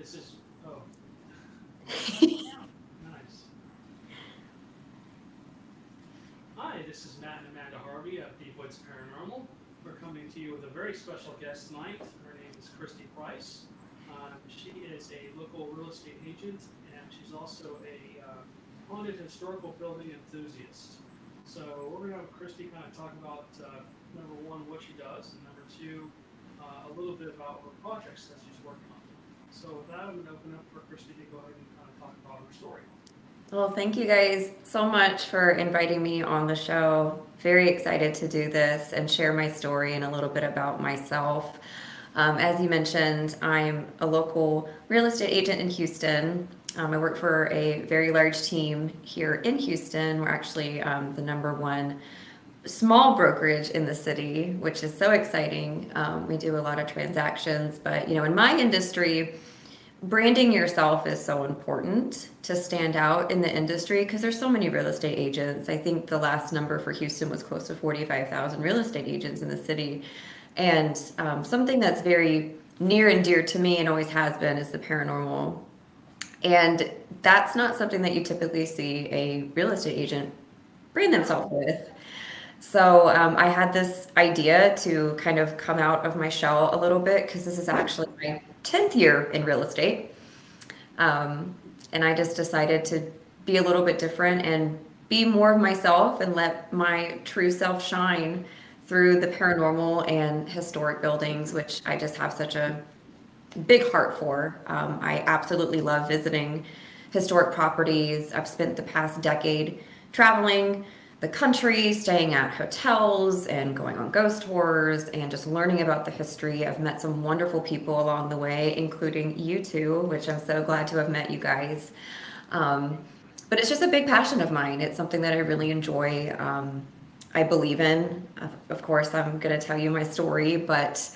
This is, oh, nice. Hi, this is Matt and Amanda Harvey of Bigfoot's Paranormal. We're coming to you with a very special guest tonight. Her name is Kristi Price. She is a local real estate agent, and she's also a haunted historical building enthusiast. So we're going to have Kristi kind of talk about, number one, what she does, and number two, a little bit about her projects that she's working on. So with that, I'm going to open up for Kristi to go ahead and kind of talk about her story. Well, thank you guys so much for inviting me on the show. Very excited to do this and share my story and a little bit about myself. As you mentioned, I'm a local real estate agent in Houston. I work for a very large team here in Houston. We're actually the #1 small brokerage in the city, which is so exciting. We do a lot of transactions, but in my industry, branding yourself is so important to stand out in the industry because there's so many real estate agents. I think the last number for Houston was close to 45,000 real estate agents in the city. And something that's very near and dear to me and always has been is the paranormal. And that's not something that you typically see a real estate agent brand themselves with. So I had this idea to kind of come out of my shell a little bit because this is actually my 10th year in real estate. And I just decided to be a little bit different and be more of myself and let my true self shine through the paranormal and historic buildings, which I just have such a big heart for. I absolutely love visiting historic properties. I've spent the past decade traveling the country, staying at hotels and going on ghost tours and just learning about the history. I've met some wonderful people along the way, including you two, which I'm so glad to have met you guys. But it's just a big passion of mine. It's something that I really enjoy. I believe in. Of course, I'm going to tell you my story, but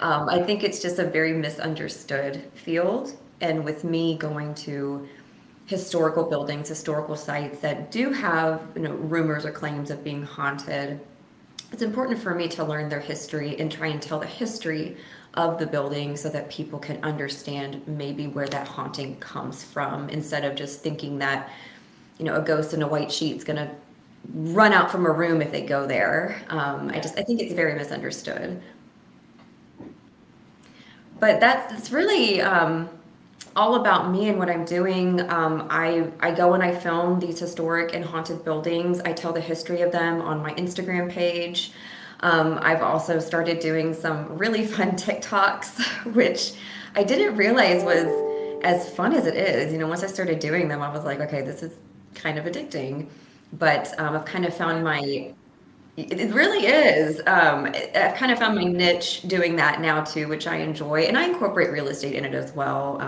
I think it's just a very misunderstood field. And with me going to historical buildings, historical sites that do have rumors or claims of being haunted, it's important for me to learn their history and try and tell the history of the building so that people can understand maybe where that haunting comes from, instead of just thinking that a ghost in a white sheet is going to run out from a room if they go there. I think it's very misunderstood. But that's really all about me and what I'm doing. I go and I film these historic and haunted buildings. I tell the history of them on my Instagram page. I've also started doing some really fun TikToks, which I didn't realize was as fun as it is. Once I started doing them, I was like, okay, this is kind of addicting. But I've kind of found it really is. I've kind of found my niche doing that now too, which I enjoy. And I incorporate real estate in it as well.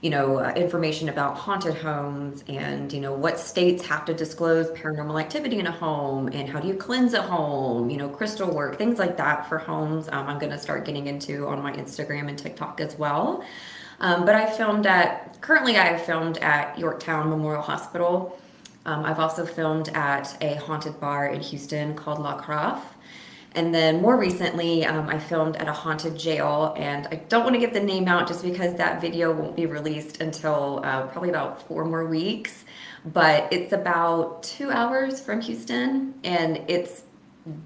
Information about haunted homes and, what states have to disclose paranormal activity in a home and how do you cleanse a home, crystal work, things like that for homes. I'm going to start getting into on my Instagram and TikTok as well. But currently I have filmed at Yorktown Memorial Hospital. I've also filmed at a haunted bar in Houston called La Crosse. And then more recently, I filmed at a haunted jail, and I don't want to get the name out just because that video won't be released until probably about 4 more weeks. But it's about 2 hours from Houston, and it's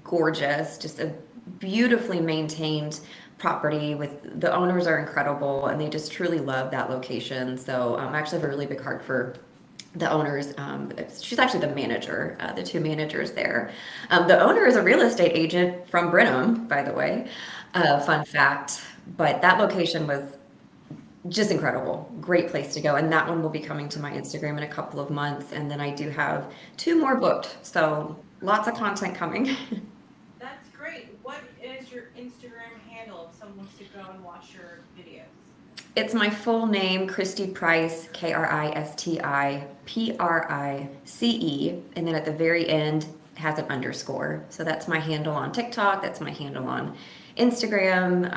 gorgeous, just a beautifully maintained property. With the owners are incredible, and they just truly love that location. So I actually have a really big heart for the owners. She's actually the manager, the 2 managers there. The owner is a real estate agent from Brenham, by the way. Fun fact. But that location was just incredible. Great place to go. And that one will be coming to my Instagram in a couple of months. And then I do have 2 more booked. So lots of content coming. That's great. What is your Instagram handle if someone wants to go and watch your videos? It's my full name, Kristi Price, Kristi Price, and then at the very end has an underscore. So that's my handle on TikTok. That's my handle on Instagram.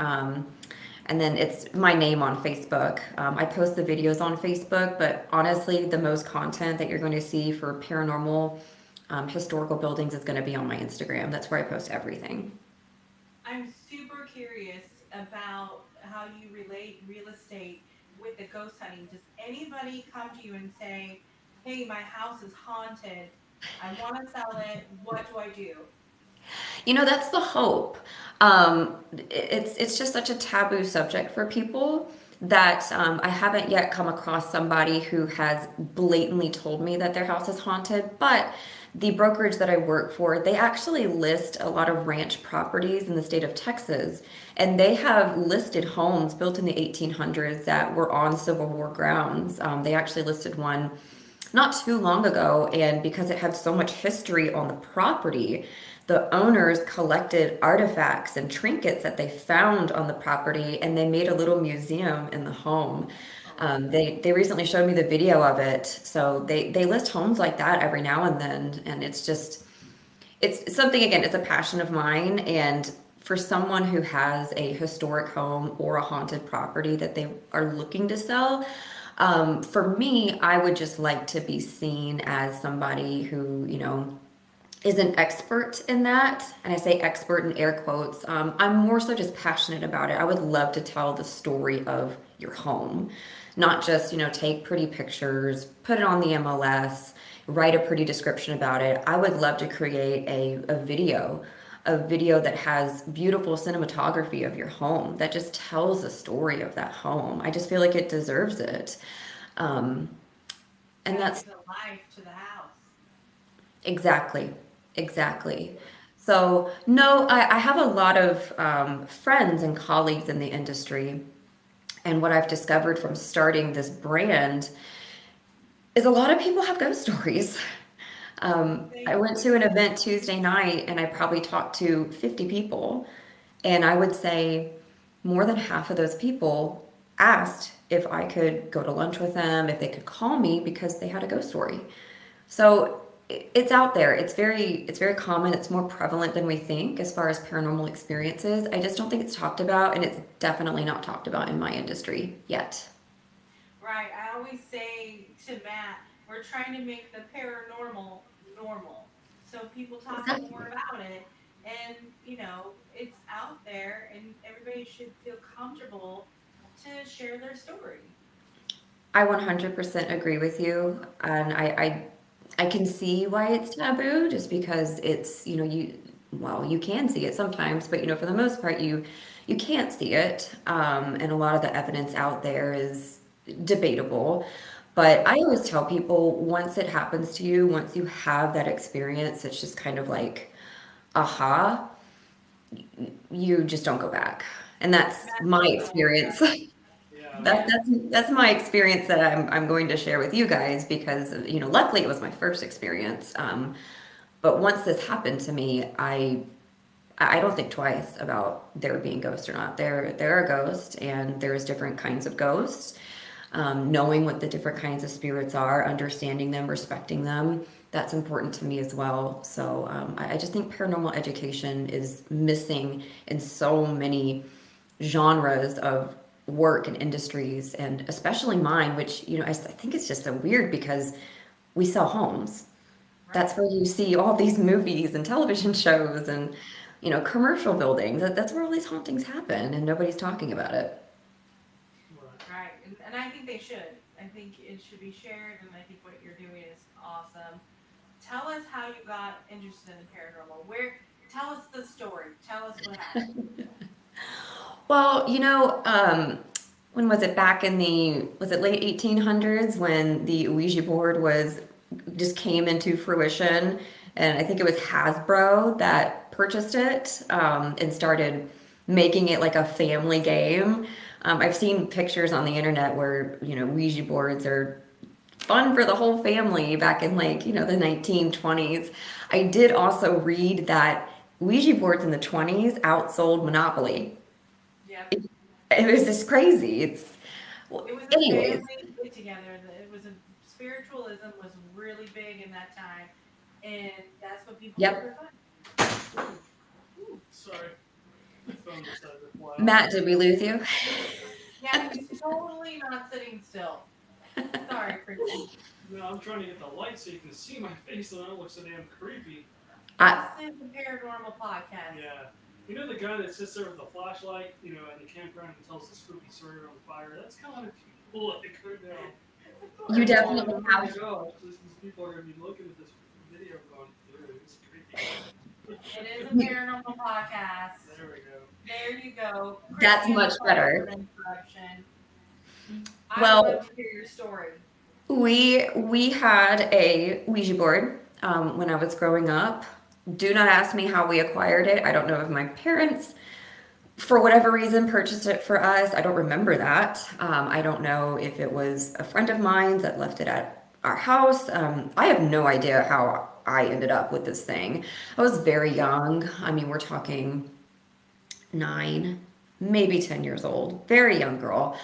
And then it's my name on Facebook. I post the videos on Facebook, but honestly, the most content that you're going to see for paranormal historical buildings is going to be on my Instagram. That's where I post everything. I'm super curious about how you relate real estate with the ghost hunting, does anybody come to you and say, hey, my house is haunted, I want to sell it, what do I do? That's the hope. It's just such a taboo subject for people that I haven't yet come across somebody who has blatantly told me that their house is haunted. But the brokerage that I work for, they actually list a lot of ranch properties in the state of Texas, and they have listed homes built in the 1800s that were on Civil War grounds. They actually listed one not too long ago, and because it had so much history on the property, the owners collected artifacts and trinkets that they found on the property, and they made a little museum in the home. They recently showed me the video of it. So they list homes like that every now and then, and it's something, again, it's a passion of mine. And for someone who has a historic home or a haunted property that they are looking to sell, for me, I would just like to be seen as somebody who, is an expert in that. And I say expert in air quotes. I'm more so just passionate about it. I would love to tell the story of your home, not just, take pretty pictures, put it on the MLS, write a pretty description about it. I would love to create a video that has beautiful cinematography of your home that just tells the story of that home. I just feel like it deserves it. And that's the life to the house. Exactly. So, no, I have a lot of friends and colleagues in the industry. And what I've discovered from starting this brand is a lot of people have ghost stories. I went to an event Tuesday night and I probably talked to 50 people. And I would say more than half of those people asked if I could go to lunch with them, if they could call me because they had a ghost story. So it's out there. It's very common. It's more prevalent than we think as far as paranormal experiences. I just don't think it's talked about, and it's definitely not talked about in my industry yet. Right. I always say to Matt, we're trying to make the paranormal normal. So people talk more about it, and it's out there, and everybody should feel comfortable to share their story. I 100% agree with you, and I can see why it's taboo, just because it's, you can see it sometimes, but for the most part, you can't see it. And a lot of the evidence out there is debatable. But I always tell people, once it happens to you, once you have that experience, it's just kind of like, aha, you just don't go back. And that's my experience. That's my experience that I'm going to share with you guys, because luckily it was my first experience. But once this happened to me, I don't think twice about there being ghosts or not. There are ghosts, and there's different kinds of ghosts. Knowing what the different kinds of spirits are, understanding them, respecting them, that's important to me as well. So I just think paranormal education is missing in so many genres of work and industries, and especially mine, which I think it's just so weird because we sell homes. Right. That's where you see all these movies and television shows and commercial buildings. That's where all these hauntings happen, and nobody's talking about it. Right, and I think they should. I think it should be shared, and I think what you're doing is awesome. Tell us how you got interested in the paranormal. Tell us the story. Tell us what happened. Well, when was it, back in was it late 1800s, when the Ouija board just came into fruition, and I think it was Hasbro that purchased it and started making it like a family game. I've seen pictures on the internet where Ouija boards are fun for the whole family back in the 1920s. I did also read that Ouija boards in the 20s outsold Monopoly. Yep. It was just crazy. It was a family get together. Spiritualism was really big in that time, and that's what people did for fun. Ooh, sorry. My phone decided to fly. Matt, did we lose you? Yeah, he's totally not sitting still. Sorry, Kristi. No, I'm trying to get the light so you can see my face, and it looks so damn creepy. This is the Paranormal Podcast. Yeah. The guy that sits there with the flashlight, in the campground and tells the spooky story around the fire? That's kind of like right now. You Oh definitely my have. gosh, these people are gonna be looking at this video going, dude, it's creepy. It is a paranormal podcast. There we go. There you go. That's Kristi, I'm much sorry better. for the interruption. I'd Well, love to hear your story. we had a Ouija board when I was growing up. Do not ask me how we acquired it. I don't know if my parents, for whatever reason, purchased it for us. I don't remember that. I don't know if it was a friend of mine that left it at our house. I have no idea how I ended up with this thing. I was very young. I mean, we're talking 9, maybe 10 years old. Very young girl.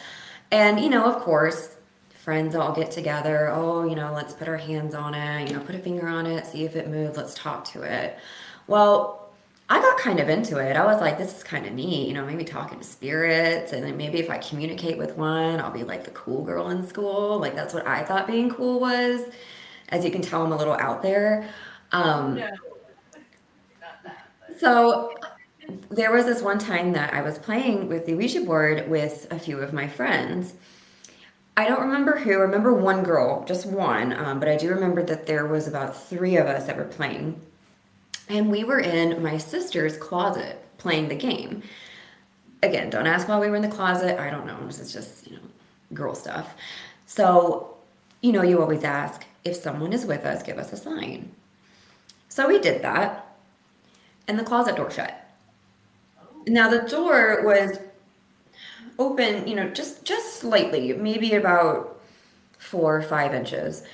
And, of course, friends all get together. Oh, let's put our hands on it, put a finger on it, see if it moves, let's talk to it. Well, I got kind of into it. I was like, this is kind of neat, maybe talking to spirits. And then maybe if I communicate with one, I'll be like the cool girl in school. Like, that's what I thought being cool was. As you can tell, I'm a little out there. No, not that. But So there was this one time that I was playing with the Ouija board with a few of my friends. I don't remember who. I remember one girl, just one, but I do remember that there was about 3 of us that were playing. And we were in my sister's closet playing the game. Again, don't ask why we were in the closet. I don't know. This is just, girl stuff. So, you always ask, if someone is with us, give us a sign. So we did that, and the closet door shut. Now the door was open, just slightly, maybe about 4 or 5 inches.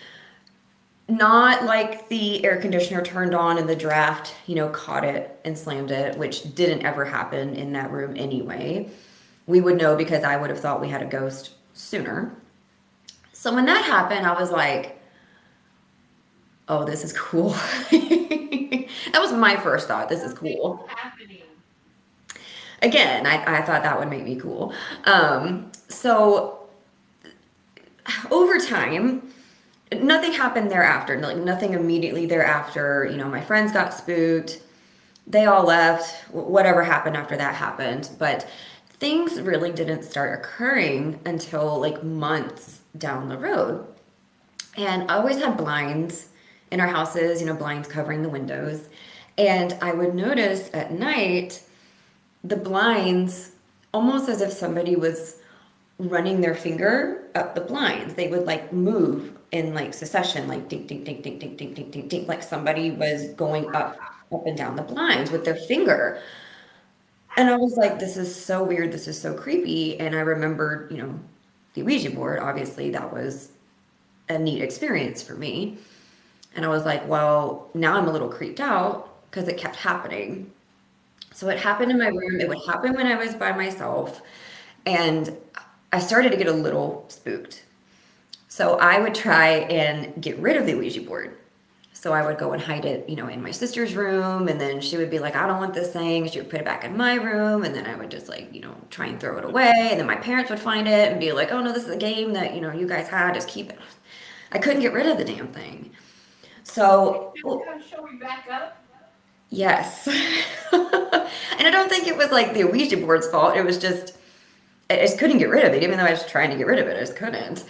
Not like the air conditioner turned on and the draft, caught it and slammed it, which didn't ever happen in that room anyway. We would know because I would have thought we had a ghost sooner. So when that happened, I was like, oh, this is cool. That was my first thought. This is cool. what's happening? Again, I thought that would make me cool. So over time, nothing happened thereafter. Like nothing immediately thereafter. My friends got spooked. They all left. Whatever happened after that happened. But things really didn't start occurring until like months down the road. And I always had blinds in our houses, blinds covering the windows. And I would notice at night, the blinds, almost as if somebody was running their finger up the blinds. They would like move in like succession, like ding, ding, ding, ding, ding, ding, ding, ding, ding, like somebody was going up and down the blinds with their finger. And I was like, this is so weird. This is so creepy. And I remembered, the Ouija board, obviously that was a neat experience for me. And I was like, well, now I'm a little creeped out because it kept happening. So it happened in my room. It would happen when I was by myself. And I started to get a little spooked. So I would try and get rid of the Ouija board. So I would go and hide it, in my sister's room. And then she would be like, I don't want this thing. She would put it back in my room. And then I would just like, try and throw it away. And then my parents would find it and be like, oh no, this is a game that, you guys had. Just keep it. I couldn't get rid of the damn thing. So It's gonna show me back up. yes. And I don't think it was like the Ouija board's fault. It was just, I just couldn't get rid of it, even though I was trying to get rid of it. I just couldn't.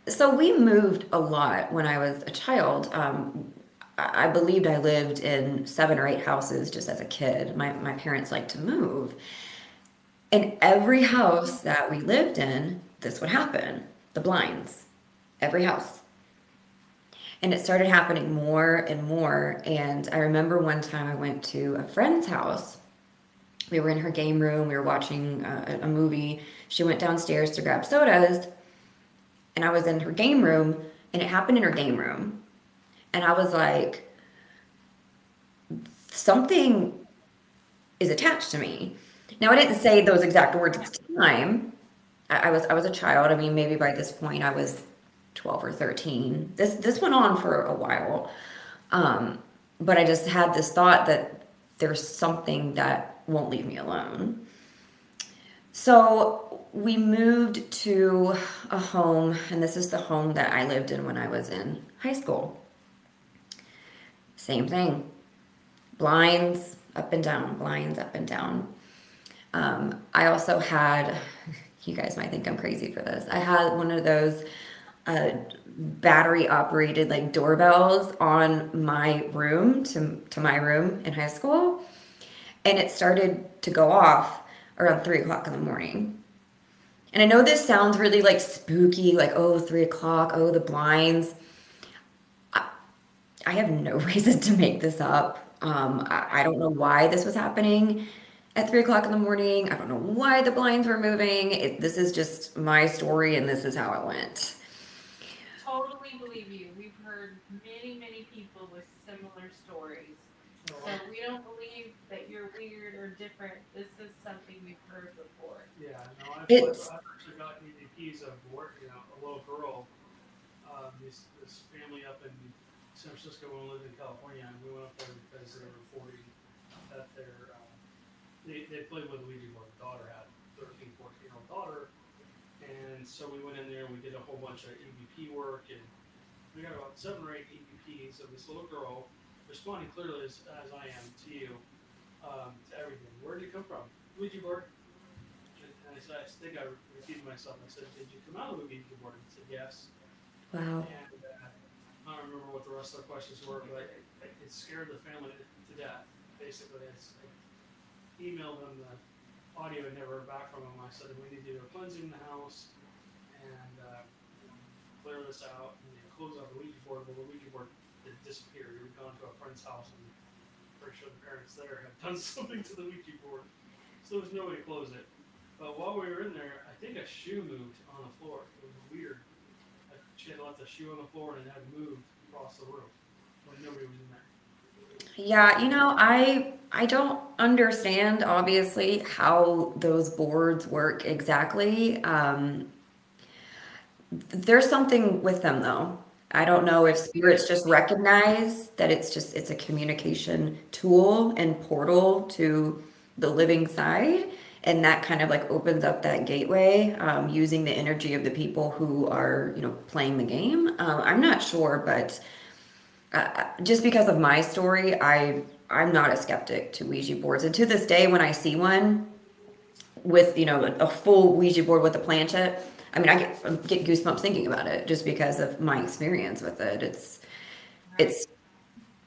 So we moved a lot when I was a child. I believed I lived in 7 or 8 houses just as a kid. My parents liked to move. And every house that we lived in, this would happen. The blinds. Every house. And it started happening more and more. And I remember one time I went to a friend's house. We were in her game room. We were watching a movie. She went downstairs to grab sodas. And I was in her game room. And it happened in her game room. And I was like, something is attached to me. Now, I didn't say those exact words at the time. I was a child. I mean, maybe by this point I was 12 or 13. This went on for a while. But I just had this thought that there's something that won't leave me alone. So we moved to a home, and this is the home that I lived in when I was in high school. Same thing. Blinds up and down, blinds up and down. I also had, you guys might think I'm crazy for this. I had one of those battery operated like doorbells on my room to my room in high school. And it started to go off around 3 o'clock in the morning. And I know this sounds really like spooky, like, oh, 3 o'clock, oh, the blinds. I have no reason to make this up. I don't know why this was happening at 3 o'clock in the morning. I don't know why the blinds were moving. This is just my story, and this is how it went. Totally believe you. We've heard many people with similar stories. So we don't believe that you're weird or different. This is something we've heard before. Yeah, no, I've actually got EVPs of work, a little girl, this family up in San Francisco when we lived in California, and we went up there because they were 40 at their, they played with Ouija Board. The daughter had 13, 14-year-old daughter, and so we went in there and we did a whole bunch of EVP work, and we got about 7 or 8 EVPs of this little girl responding clearly as I am to you, to everything. Where did it come from? Ouija Board. And I think I repeated myself. I said, did you come out of the Ouija Board? And he said, yes. Wow. And I don't remember what the rest of the questions were, but it scared the family to death. Basically, I emailed them the audio and never heard back from them. I said, we need to do a cleansing in the house and clear this out and close out the Ouija Board. But the Ouija Board had disappeared. We'd gone to a friend's house and I'm pretty sure the parents there had done something to the Ouija Board. So there was no way to close it. But while we were in there, I think a shoe moved on the floor. It was weird. She had left a shoe on the floor and it had moved across the room when nobody was in there. Yeah, I don't understand obviously how those boards work exactly. There's something with them though. I don't know if spirits just recognize that it's a communication tool and portal to the living side. And that kind of like opens up that gateway, using the energy of the people who are, playing the game. I'm not sure, but just because of my story, I'm not a skeptic to Ouija boards. And to this day, when I see one with, a full Ouija board with a planchette, I mean, I get goosebumps thinking about it just because of my experience with it. It's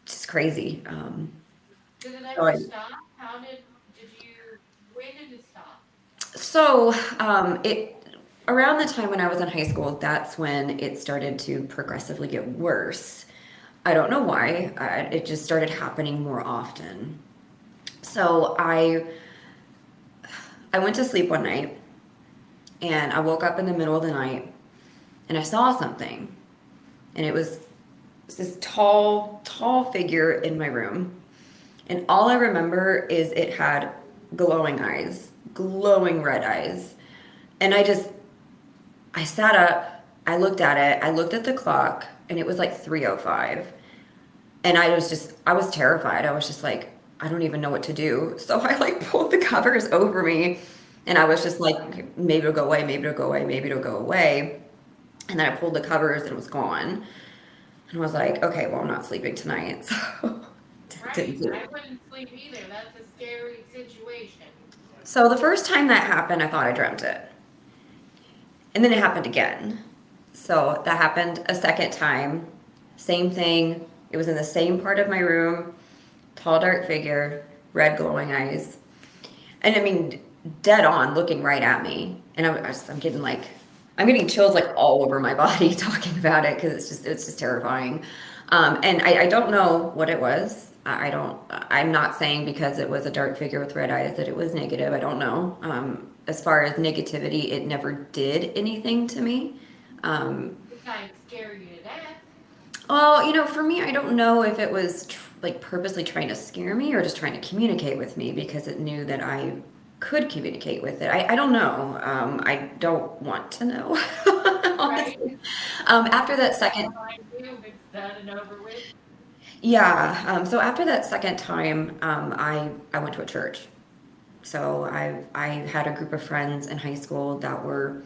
just crazy. Did it ever stop? When did it stop? So around the time when I was in high school, that's when it started to progressively get worse. I don't know why. It just started happening more often. So I went to sleep one night and I woke up in the middle of the night and I saw something. And it was this tall figure in my room. And all I remember is it had glowing eyes, glowing red eyes. And I sat up, I looked at it, I looked at the clock, and it was like 3:05. And I was terrified. I was just like, I don't even know what to do. So I like pulled the covers over me and I was just like, maybe it'll go away, maybe it'll go away, maybe it'll go away. And then I pulled the covers and it was gone. And I was like, okay, well, I'm not sleeping tonight. So right. I wouldn't sleep either. That's a scary situation. So the first time that happened, I thought I dreamt it. And then it happened again. So that happened a second time. Same thing. It was in the same part of my room. Tall, dark figure, red glowing eyes. And I mean, dead on, looking right at me. And I'm getting chills like all over my body talking about it because it's just terrifying. And I don't know what it was. I'm not saying because it was a dark figure with red eyes that it was negative. I don't know. As far as negativity, it never did anything to me. It kind of scared you to death. Well, for me, I don't know if it was purposely trying to scare me or just trying to communicate with me because it knew that I could communicate with it. I don't know. I don't want to know. Honestly. Right. After that second. It's done and over with. Yeah. So after that second time, I went to a church. So I had a group of friends in high school that were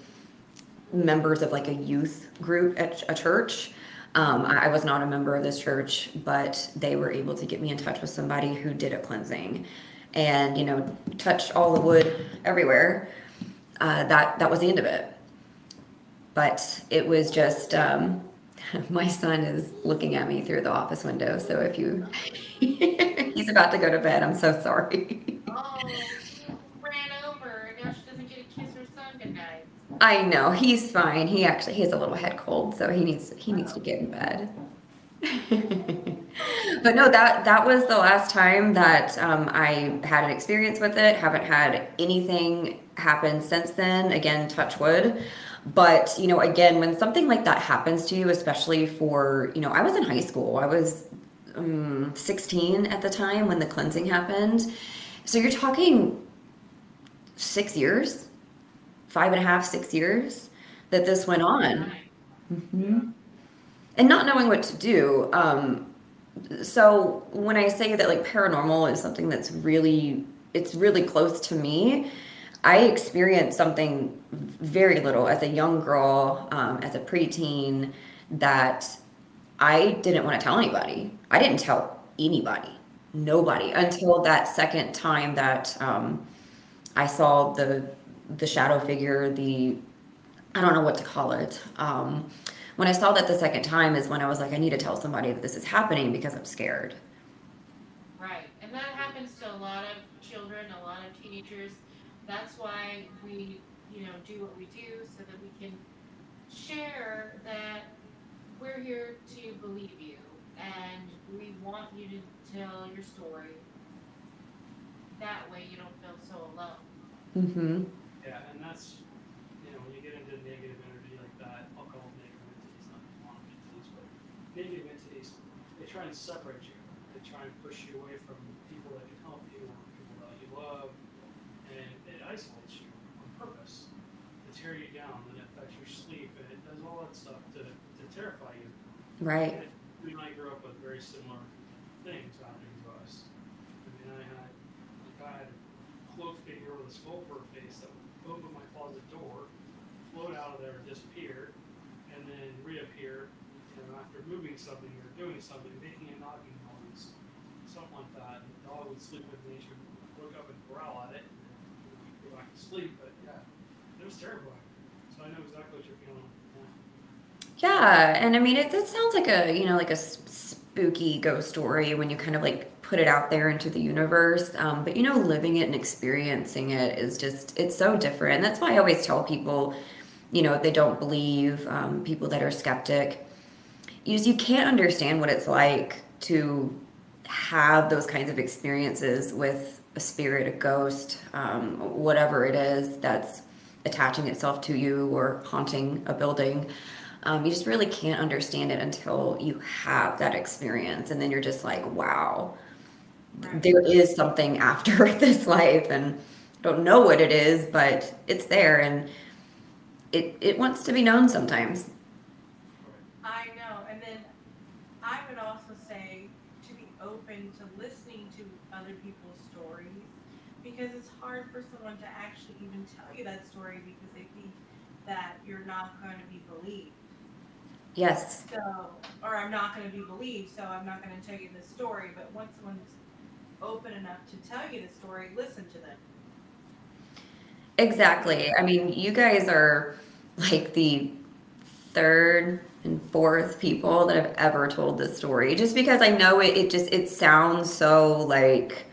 members of like a youth group at a church. I was not a member of this church, but they were able to get me in touch with somebody who did a cleansing and, touched all the wood everywhere. that was the end of it. But it was just, my son is looking at me through the office window. So if you, he's about to go to bed. I'm so sorry. Oh, she ran over and now she doesn't get to kiss her son goodnight. I know, he's fine. He has a little head cold, so he needs to get in bed. But no, that was the last time that I had an experience with it. Haven't had anything happen since then. Again, touch wood. But, you know, again, when something like that happens to you, especially for, you know, I was in high school. I was 16 at the time when the cleansing happened. So you're talking 6 years, 5.5, 6 years that this went on. Mm-hmm. And not knowing what to do. So when I say that like paranormal is something that's it's really close to me, I experienced something very little as a young girl, as a preteen, that I didn't want to tell anybody. I didn't tell anybody, nobody, until that second time that I saw the shadow figure, I don't know what to call it. When I saw that the second time is when I was like, I need to tell somebody that this is happening because I'm scared. Right. And that happens to a lot of children, a lot of teenagers. That's why we, do what we do so that we can share that we're here to believe you and we want you to tell your story. That way you don't feel so alone. Mm-hmm. Yeah, and that's, when you get into negative energy like that, I'll call them negative entities, not demonic entities, but negative entities, they try and separate you. They try and push you away from people that can help you or people that you love, and it isolates you on purpose to tear you down, and it affects your sleep, and it does all that stuff to terrify you. Right. And we and I grew up with very similar things happening to us. I mean, I had a cloak figure with a skull for a face that would open my closet door, float out of there and disappear, and then reappear, after moving something or doing something, making a knocking noise, something like that. And the dog would sleep with me, she would look up and growl at it, and then go back to sleep. But yeah, it was terrifying. So I know exactly what you're feeling. Yeah, and I mean, it sounds like a spooky ghost story when you kind of like put it out there into the universe. But living it and experiencing it is it's so different. And that's why I always tell people, if they don't believe, people that are skeptic, you can't understand what it's like to have those kinds of experiences with a spirit, a ghost, whatever it is that's attaching itself to you or haunting a building. You just really can't understand it until you have that experience. And then you're just like, wow, there is something after this life. And I don't know what it is, but it's there. And it wants to be known sometimes. I know. And then I would also say to be open to listening to other people's stories, because it's hard for someone to actually even tell you that story because they think that you're not going to be believed. Yes. Or I'm not going to be believed, so I'm not going to tell you this story. But once someone's open enough to tell you the story, listen to them. Exactly. I mean, you guys are like the third and fourth people that have ever told this story, just because I know it sounds so like,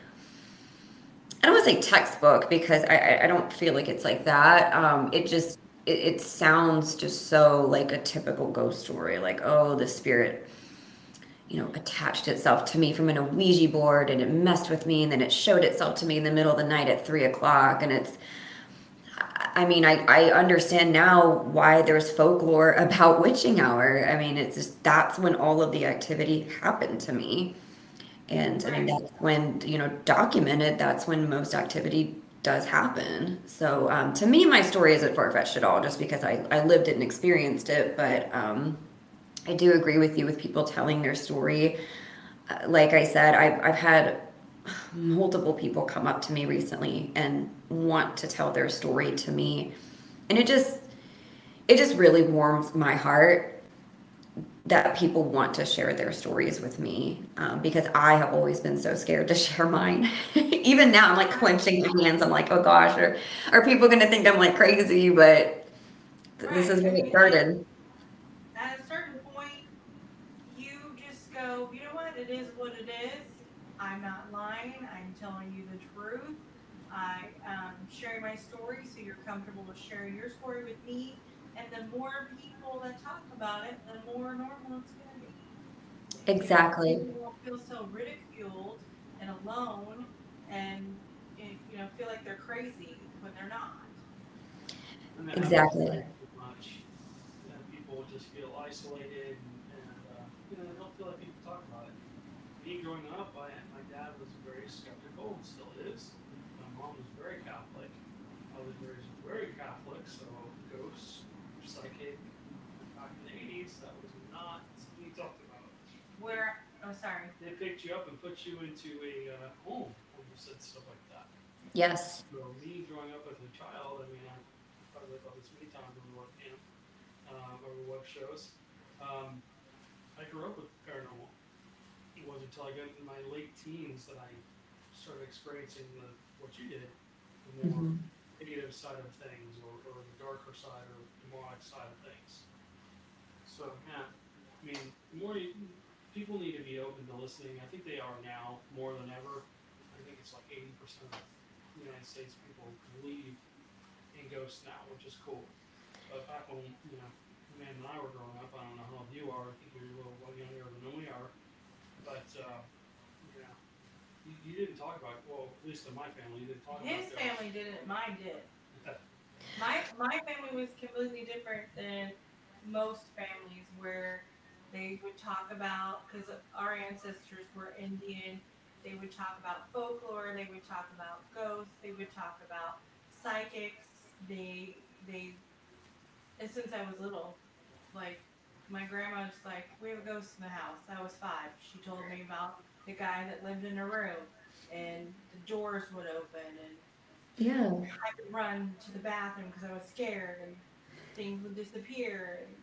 I don't want to say textbook because I don't feel like it's like that. It sounds just so like a typical ghost story, like, oh, the spirit, attached itself to me from an Ouija board and it messed with me and then it showed itself to me in the middle of the night at 3 o'clock. And I understand now why there's folklore about witching hour. I mean, it's just, that's when all of the activity happened to me. And I mean, that's when, documented, that's when most activity does happen. So to me, my story isn't far-fetched at all, just because I lived it and experienced it. But I do agree with you with people telling their story. Like I said, I've had multiple people come up to me recently and want to tell their story to me. And it just really warms my heart that people want to share their stories with me, because I have always been so scared to share mine. Even now, I'm like clenching my hands. I'm like, oh gosh, are people going to think I'm like crazy? But this Right. is I where it mean, started. at a certain point, you just go, you know what? It is what it is. I'm not lying. I'm telling you the truth. I am sharing my story so you're comfortable with sharing your story with me. And the more people that talk about it, the more normal it's going to be. You know, Exactly. people won't feel so ridiculed and alone and, you know, feel like they're crazy when they're not. And that happens Exactly. too much. And people just feel isolated, they don't feel like people talk about it. Me growing up, my dad was very skeptical and still is. My mom was very Catholic. I was raised very Catholic, so ghosts, psychic, back in the 80s, that was not something you talked about. Where, oh, sorry. They picked you up and put you into a home when you said stuff like that. Yes. So me growing up as a child, I mean, I've probably about this many times on the webcam, over web shows. Um, I grew up with paranormal. It wasn't until I got into my late teens that I started experiencing what you did, the more Hmm. negative side of things, or the darker side or demonic side of things. So yeah, I mean, people need to be open to listening. I think they are now more than ever. I think it's like 80% of the United States people believe in ghosts now, which is cool. But back when Man and I were growing up, I don't know how old you are. I think you're a little younger than we are. But yeah, you didn't talk about, well, at least in my family, you didn't talk about His ghosts. family didn't, mine did. My family was completely different than most families where they would talk about, because our ancestors were Indian, they would talk about folklore, they would talk about ghosts, they would talk about psychics. They and since I was little, like my grandma was like, we have a ghost in the house. I was 5. She told me about the guy that lived in her room and the doors would open and Yeah. I could run to the bathroom because I was scared and things would disappear. And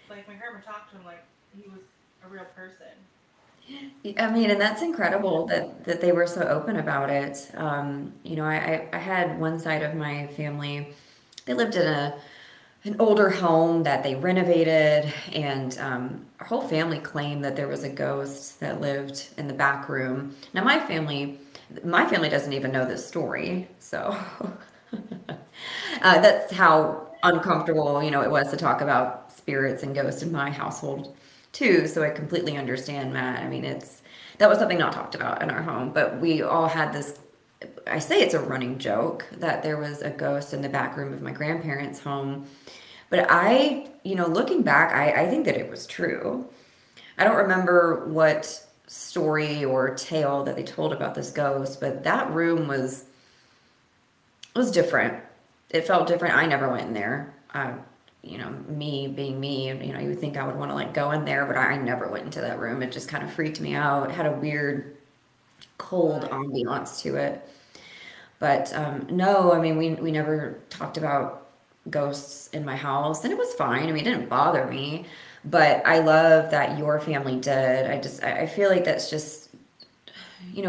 like my grandma talked to him like he was a real person. I mean, and that's incredible that they were so open about it. I had one side of my family. They lived in an older home that they renovated, and our whole family claimed that there was a ghost that lived in the back room. Now, my family doesn't even know this story, so that's how uncomfortable, it was to talk about spirits and ghosts in my household too. So I completely understand, Matt. I mean, that was something not talked about in our home, but we all had this. I say it's a running joke that there was a ghost in the back room of my grandparents' home. But looking back, I think that it was true. I don't remember what story or tale that they told about this ghost, but that room was different. It felt different. I never went in there. Me being me, you would think I would want to like go in there, but I never went into that room. It just kind of freaked me out. It had a weird, cold Right. ambiance to it. But no, I mean, we never talked about ghosts in my house, and it was fine. I mean, it didn't bother me. But I love that your family did. I feel like that's just,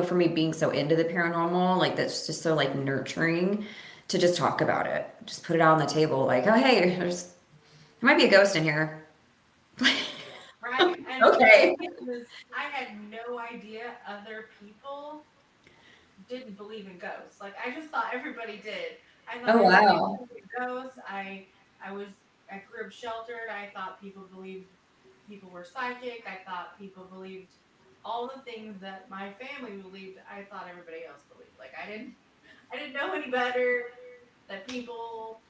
for me being so into the paranormal, like that's just so like nurturing to just talk about it. Just put it out on the table, like, oh hey, there might be a ghost in here. Right. And the Okay. thing is, I had no idea other people didn't believe in ghosts. Like I just thought everybody did. I thought Oh everybody wow. believed in ghosts. I was I grew up sheltered. I thought people believed people were psychic. I thought people believed all the things that my family believed. I thought everybody else believed. Like I didn't know any better. That people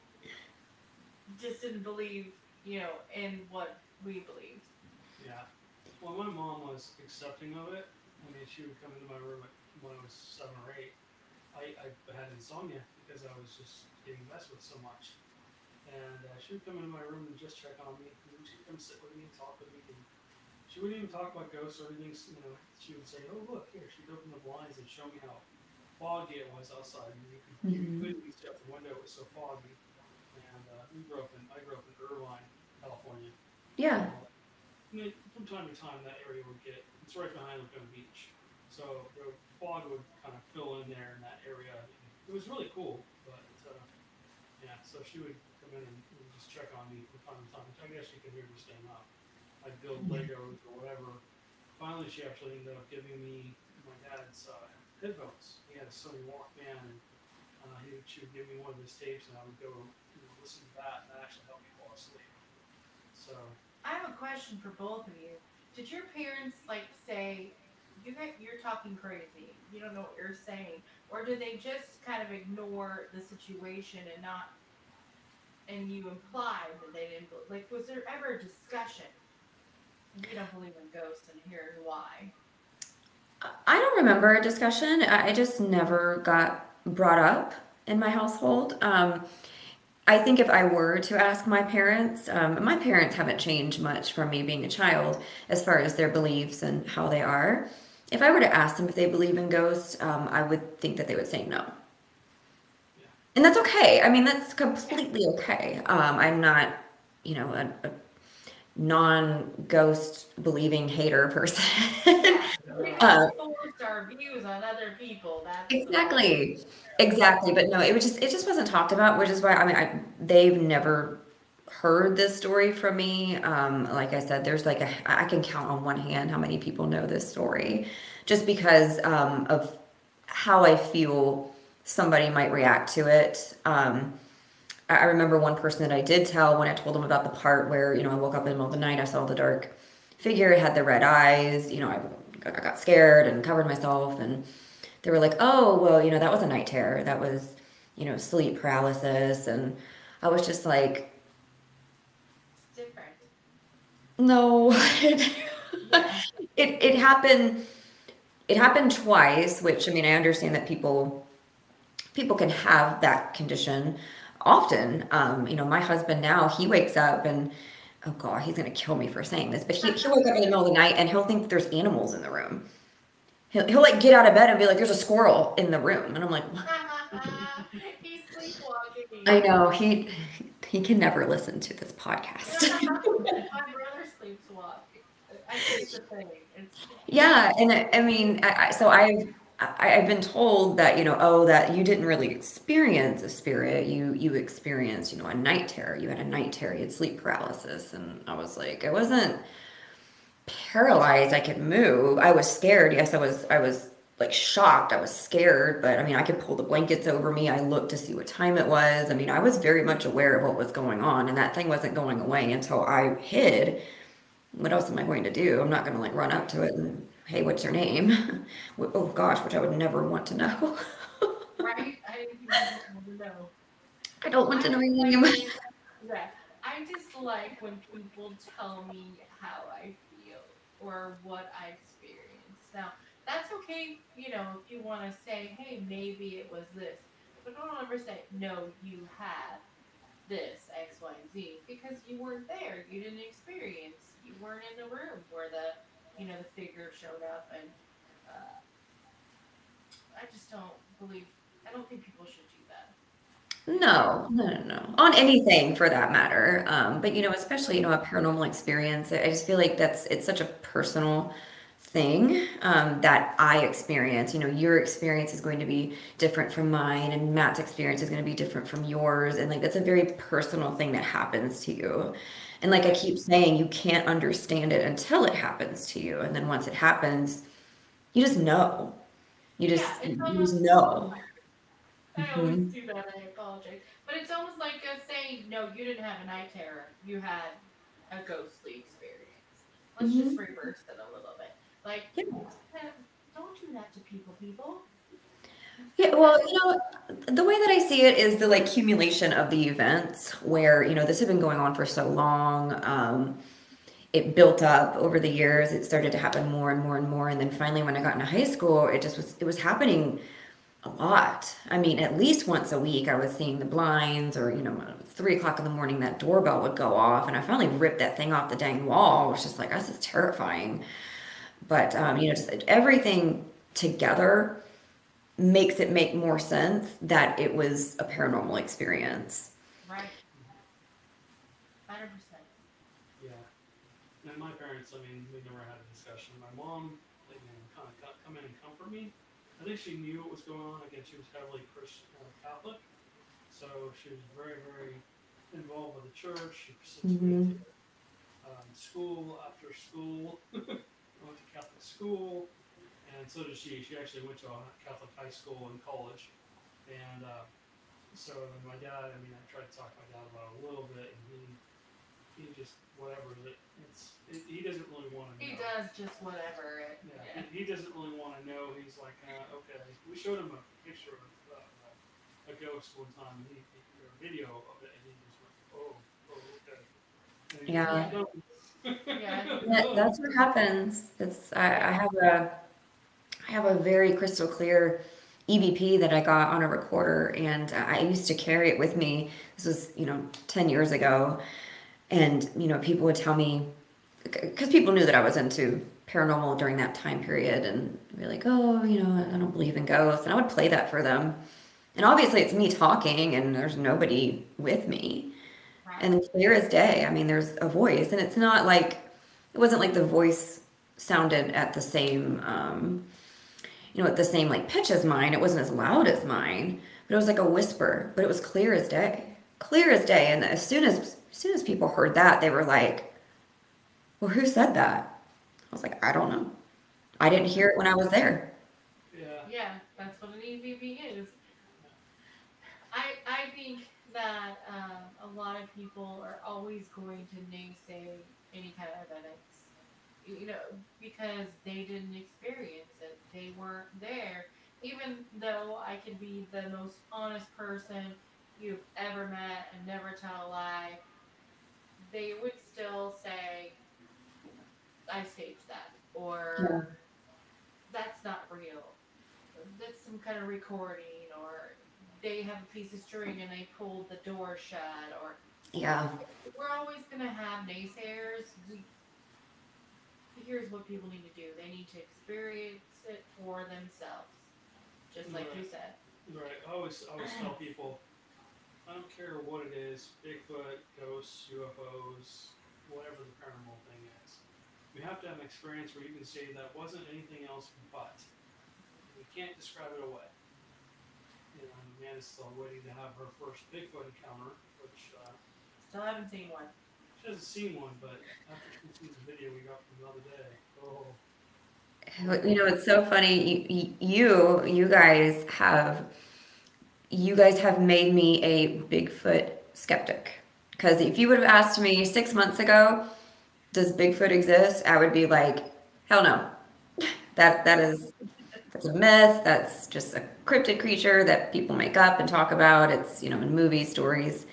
just didn't believe, in what we believed. Yeah. Well, my mom was accepting of it. I mean, she would come into my room when I was 7 or 8. I had insomnia because I was just getting messed with so much. And she would come into my room and just check on me. And she'd come sit with me and talk with me. And she wouldn't even talk about ghosts or anything. She would say, "Oh, look here." She'd open the blinds and show me how foggy it was outside. And you Hmm. couldn't even see out the window. It was so foggy. And I grew up in Irvine, California. Yeah. So from time to time that area would get, it's right behind Laguna Beach. So the fog would kind of fill in there in that area. It was really cool, but yeah, so she would come in and just check on me from time to time. I guess she could hear me staying up. I'd build Legos or whatever. Finally, she actually ended up giving me my dad's headphones. He had a Sony Walkman, and she would give me one of his tapes, and I would go listen to that, and that actually helped me fall asleep. So I have a question for both of you. Did your parents like say, you're talking crazy, you don't know what you're saying, or did they just kind of ignore the situation and you implied that they didn't like? Was there ever a discussion? We don't believe in ghosts, and here's why. I don't remember a discussion. I just never got brought up in my household. I think if I were to ask my parents haven't changed much from me being a child as far as their beliefs and how they are. If I were to ask them if they believe in ghosts, I would think that they would say no. yeah, And that's okay. I mean, that's completely okay. I'm not, a non-ghost believing hater person. We Uh, don't force our views on other people. That's exactly. Exactly. But no, it just wasn't talked about, which is why, I mean, they've never heard this story from me. Like I said, there's like I can count on one hand how many people know this story just because of how I feel somebody might react to it. I remember one person that I did tell when I told them about the part where, I woke up in the middle of the night, I saw the dark figure, it had the red eyes, I got scared and covered myself, and they were like, oh, well, that was a night terror. That was, sleep paralysis. And I was just like, it's different. no. Yeah. It happened twice, which, I mean, I understand that people can have that condition often. My husband now, he wakes up and, oh God, he's going to kill me for saying this, but he'll wake up in the middle of the night and he'll think that there's animals in the room. He'll like get out of bed and be like, there's a squirrel in the room. And I'm like, what? He's sleepwalking. I know he can never listen to this podcast. My brother sleepwalks. I think it's a thing. Yeah, and I mean, so I've been told that that you didn't really experience a spirit. You experienced a night terror. You had a night terror. You had sleep paralysis, and I was like, I wasn't paralyzed. I could move. I was scared. Yes, I was like shocked. I was scared, but I mean, I could pull the blankets over me. I looked to see what time it was. I mean, I was very much aware of what was going on, and that thing wasn't going away until I hid. What else am I going to do? I'm not going to like run up to it and, hey, what's your name? Oh gosh, which I would never want to know. Right? I don't want to know. I don't want to know anything about it. Yeah. I just like when people tell me how I feel or what I experienced. Now, that's okay, if you want to say, hey, maybe it was this. But don't ever say, no, you had this, X, Y, and Z, because you weren't there. You didn't experience. You weren't in the room where the figure showed up. And I just don't I don't think people should do that. No. On anything for that matter. But especially, a paranormal experience. I just feel like it's such a personal thing that I experience. Your experience is going to be different from mine, and Matt's experience is going to be different from yours. And like, that's a very personal thing that happens to you. And like I keep saying, you can't understand it until it happens to you. And then once it happens, you just know. You just know. I always do that. I apologize. But it's almost like saying, no, you didn't have a night terror. You had a ghostly experience. Let's just reverse it a little bit. Like, don't do that to people. Yeah, well, the way that I see it is the like accumulation of the events where, this had been going on for so long. It built up over the years. It started to happen more and more and more. And then finally, when I got into high school, it was happening a lot. I mean, at least once a week, I was seeing the blinds, or, 3:00 in the morning, that doorbell would go off. And I finally ripped that thing off the dang wall. I was just like, this is terrifying. But, just everything together makes it make more sense that it was a paranormal experience. Right. 100%. yeah. And my parents, I mean, we never had a discussion. My mom, like, you know, kind of come in and comfort me. I think she knew what was going on. Again, she was heavily Christian, Catholic, so she was very, very involved with the church. She sent me Hmm. to school after school. I went to Catholic school, and so did she. She actually went to a Catholic high school and college, and so then my dad. I mean, I tried to talk to my dad about it a little bit, and he just whatever he doesn't really want to know. He does just whatever. Yeah. He doesn't really want to know. He's like, okay. We showed him a picture of a ghost one time, and a video of it, and he just went, okay. And Yeah. Yeah. That's what happens. I have a very crystal clear EVP that I got on a recorder, and I used to carry it with me. This was, 10 years ago. And, people would tell me, because people knew that I was into paranormal during that time period, and be like, oh, I don't believe in ghosts. And I would play that for them. And obviously it's me talking, and there's nobody with me. Right. And clear as day, I mean, there's a voice, and it's not like, it wasn't like the voice sounded at the same, at the same like pitch as mine. It wasn't as loud as mine, but it was like a whisper, but it was clear as day. Clear as day. And as soon as people heard that, they were like, well, who said that? I was like, I don't know. I didn't hear it when I was there. Yeah, that's what an EVP is. I think that a lot of people are always going to naysay any kind of evidence, because they didn't experience it. They weren't there. Even though I could be the most honest person you've ever met and never tell a lie, they would still say, I staged that, or that's not real. That's some kind of recording, or they have a piece of string and they pulled the door shut, or Yeah. we're always gonna have naysayers. Here's what people need to do. They need to experience it for themselves, just like you said. Right. I always tell people, I don't care what it is, Bigfoot, ghosts, UFOs, whatever the paranormal thing is. You have to have an experience where you can say that wasn't anything else but. You can't describe it away. Amanda's still waiting to have her first Bigfoot encounter, which Still haven't seen one. she hasn't seen one, but after she sees the video we got from the other day, It's so funny. You guys have made me a Bigfoot skeptic. Because if you would have asked me 6 months ago, does Bigfoot exist? I would be like, hell no. That's a myth. That's just a cryptid creature that people make up and talk about. It's, in movie stories.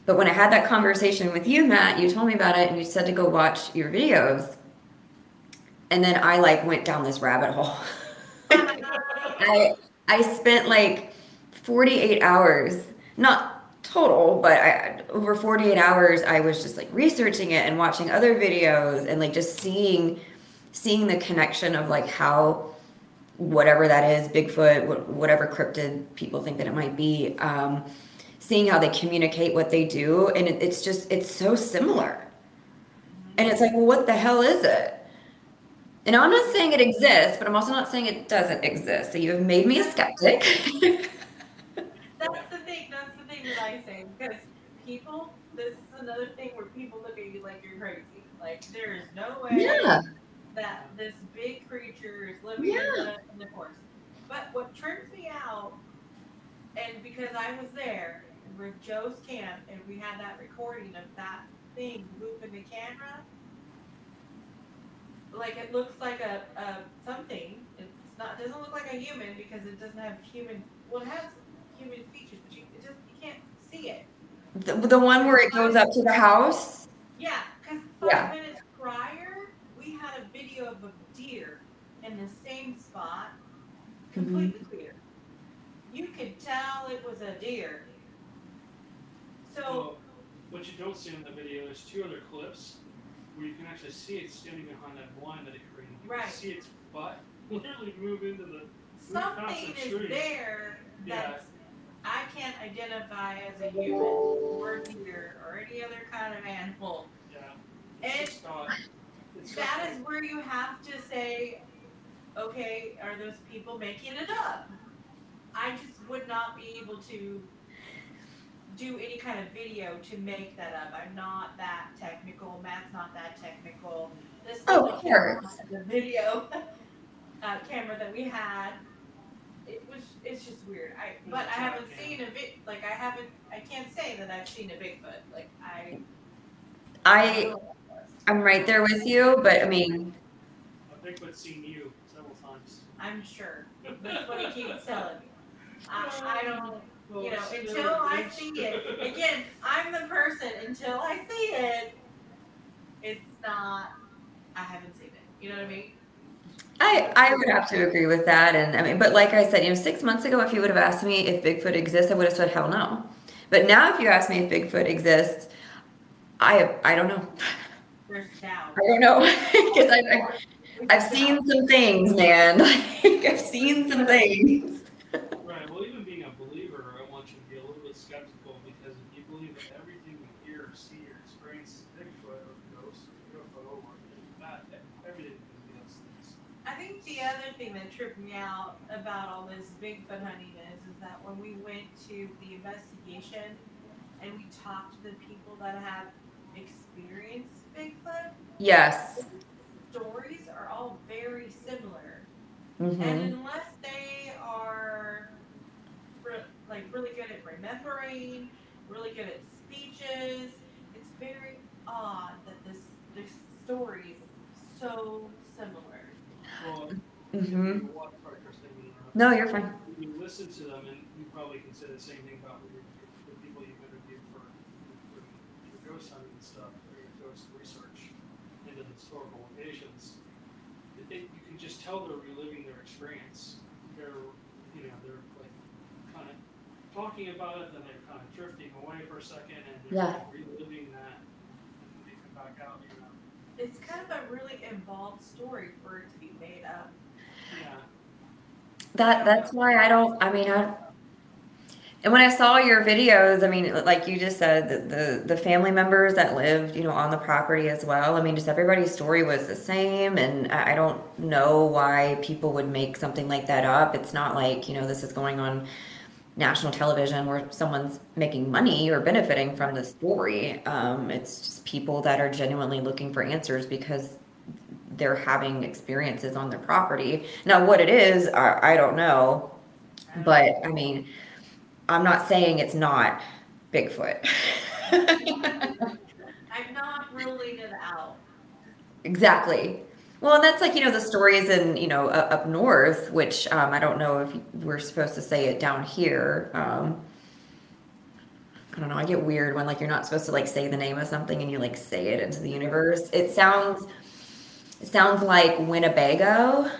But when I had that conversation with you, Matt, you told me about it and you said to go watch your videos. And then I went down this rabbit hole. I spent 48 hours, not total, but over 48 hours, I was just researching it and watching other videos and just seeing the connection of how whatever that is, Bigfoot, whatever cryptid people think that it might be, seeing how they communicate what they do. And it's so similar. And it's well, what the hell is it? And I'm not saying it exists, but I'm also not saying it doesn't exist. So you have made me a skeptic. That's the thing that I say. Because this is another thing where people look at you like you're crazy. There is no way that this big creature is living in the forest. But what trips me out, and because I was there with Joe's camp, and we had that recording of that thing moving the camera, it looks like a something. It doesn't look like a human because it doesn't have human. Well, it has human features, but you can't see it. The one where it goes up to the house. Yeah, because 5 minutes prior, we had a video of a deer in the same spot, completely clear. You could tell it was a deer. So, what you don't see in the video is 2 other clips where you can actually see it standing behind that blind that it created. You can see its butt literally move into the something is there that I can't identify as a human or deer or any other kind of animal. Yeah. And That is where you have to say, okay, are those people making it up? I just would not be able to do any kind of video to make that up. I'm not that technical. Matt's not that technical. This Oh, little of camera, course. the video camera that we had, it's just weird. But I haven't seen I can't say that I've seen a Bigfoot. Like I'm right there with you, but I mean, A Bigfoot's seen you several times. I'm sure. That's what he keeps telling me. I don't, Well, until I see it. Again, I'm the person. Until I see it, it's not. I haven't seen it. You know what I mean? I would have to agree with that. And I mean, but like I said, 6 months ago, if you would have asked me if Bigfoot exists, I would have said hell no. But now, if you ask me if Bigfoot exists, I don't know. There's doubt. I don't know because I've seen some things, man. Like, I've seen some things. Right. Well, even being a believer, I want you to be a little bit skeptical because if you believe that everything you hear, see, or experience is Bigfoot or ghost or UFO or that, everything can be those things. I think the other thing that tripped me out about all this Bigfoot hunting is that when we went to the investigation and we talked to the people that have experienced Bigfoot, Yes. stories are all very similar. Mm-hmm. And unless they are really good at remembering, really good at speeches, it's very odd that this story is so similar. Well, Mm-hmm. sorry, Kristi, No, you're fine. you listen to them, and you probably can say the same thing about the people you've interviewed for your ghost hunting and stuff, or your ghost research into the historical locations. You can just tell they're reliving their experience. They're like kind of talking about it, then they're kind of drifting away for a second, and they're reliving that, and then they come back out. It's kind of a really involved story for it to be made up. Yeah. That's why and when I saw your videos, I mean, like you just said, the family members that lived, on the property as well. I mean, just everybody's story was the same, and I don't know why people would make something like that up. It's not like, this is going on national television where someone's making money or benefiting from the story. It's just people that are genuinely looking for answers because they're having experiences on their property. Now, what it is, I don't know, but I mean, I'm not saying it's not Bigfoot. I'm not ruling it out. Exactly. Well, and that's like, the stories in, up north, which I don't know if we're supposed to say it down here. I don't know. I get weird when, like, you're not supposed to, like, say the name of something and you, like, say it into the universe. It sounds like Winnebago.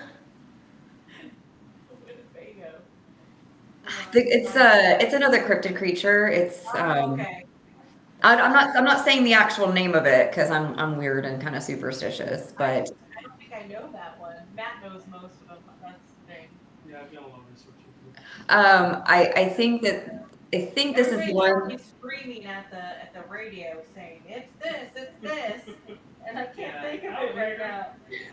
It's another cryptid creature. It's Okay. I'm not saying the actual name of it because I'm weird and kind of superstitious, but I don't think I know that one. Matt knows most of them. That's the thing. Yeah, I've done a lot of research. I think this is the one. Everybody's screaming at the radio saying it's this, and I can't think of it right now.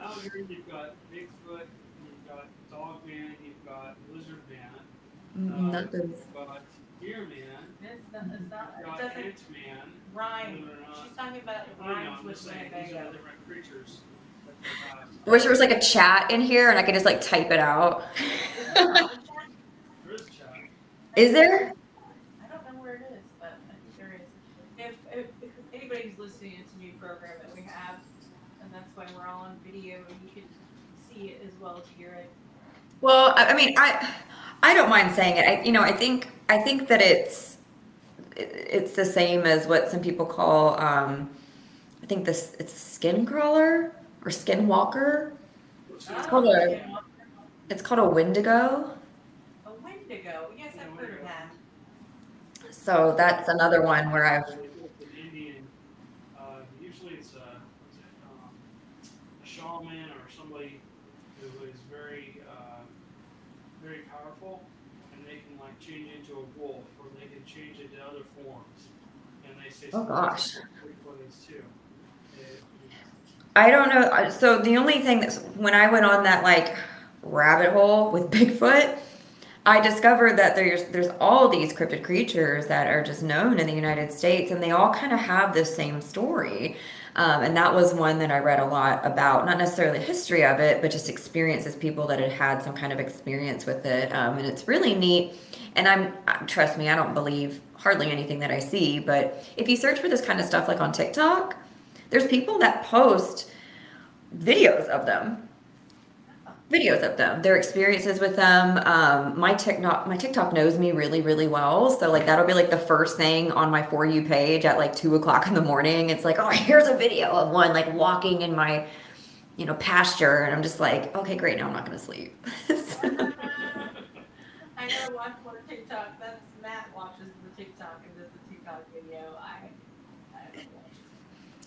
Out here, you've got Bigfoot, you've got Dogman, you've got Lizard Man, Not those. you've got Deer Man, It's not. you've got It doesn't Ant-Man. rhyme. She's talking about rhymes I'm with just saying these are Winnebago. the different creatures. I wish there was like a chat in here and I could just like type it out. There is a chat. Is there? I don't know where it is, but I think there is. If anybody's listening, it's a new program that we have, and that's why we're all on video and you can see it as well as hear it. Well, I mean, I don't mind saying it. I think that it's the same as what some people call I think it's a skin crawler or skin walker. It's called a Wendigo. A Wendigo. Yes, I've heard of that. So that's another one where I've. Indian, usually it's a shaman or somebody who is very, very powerful, and they can like change into a wolf, or they can change into other forms. And they say, Oh gosh. Bigfoot is too. I don't know. So the only thing that's when I went on that like rabbit hole with Bigfoot, I discovered that there's all these cryptid creatures that are just known in the United States, and they all kind of have this same story. And that was one that I read a lot about, not necessarily the history of it, but just experiences, people that had had some kind of experience with it. And it's really neat. And trust me, I don't believe hardly anything that I see, but if you search for this kind of stuff like on TikTok, there's people that post videos of them, their experiences with them. My TikTok knows me really, really well. So like that'll be like the first thing on my For You page at like 2 o'clock in the morning. It's like, oh, here's a video of one like walking in my, pasture. And I'm just like, okay, great. Now I'm not going to sleep. I gotta watch more TikTok. That's Matt watches the TikTok and does the TikTok video. I don't watch it.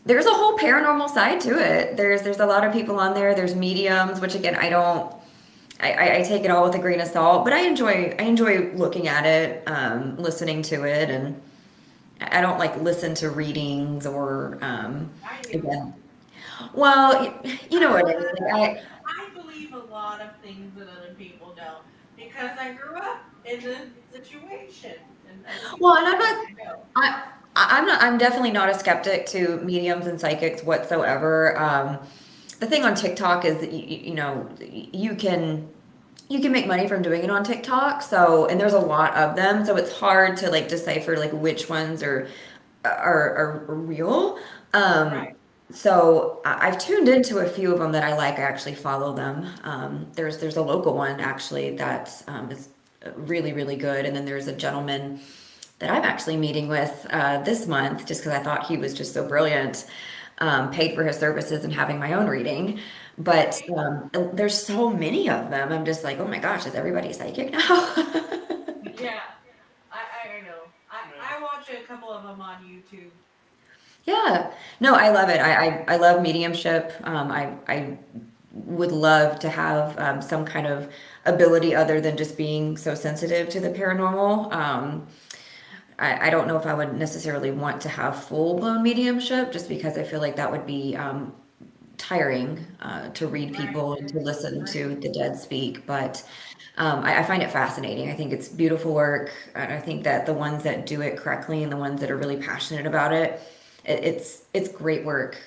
There's a whole paranormal side to it. There's a lot of people on there. There's mediums, which again, I take it all with a grain of salt, but I enjoy looking at it, listening to it, and I don't like listen to readings or again. Well, you know what I mean. I believe a lot of things that other people don't because I grew up in the situation. Well, and I'm definitely not a skeptic to mediums and psychics whatsoever. The thing on TikTok is that you can make money from doing it on TikTok. So, and there's a lot of them, so it's hard to like decipher like which ones are real. Right. So I've tuned into a few of them that I like. I actually follow them. There's a local one actually that is really, really good. And then there's a gentleman that I'm actually meeting with this month just because I thought he was just so brilliant, paid for his services and having my own reading. But there's so many of them. I'm just like, oh my gosh, is everybody psychic now? Yeah, I know. I watch a couple of them on YouTube. Yeah, no, I love it. I love mediumship. I would love to have some kind of ability other than just being so sensitive to the paranormal. I don't know if I would necessarily want to have full-blown mediumship just because I feel like that would be tiring to read people and to listen to the dead speak. But I find it fascinating. I think it's beautiful work. And I think that the ones that do it correctly and the ones that are really passionate about it, it's great work.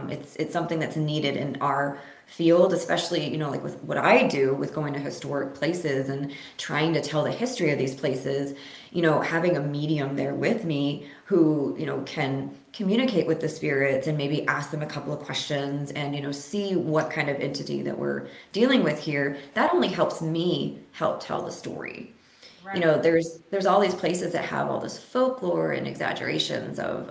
It's something that's needed in our field, especially, like with what I do with going to historic places and trying to tell the history of these places, having a medium there with me who, can communicate with the spirits and maybe ask them a couple of questions and, see what kind of entity that we're dealing with here. That only helps me help tell the story. Right. There's all these places that have all this folklore and exaggerations of,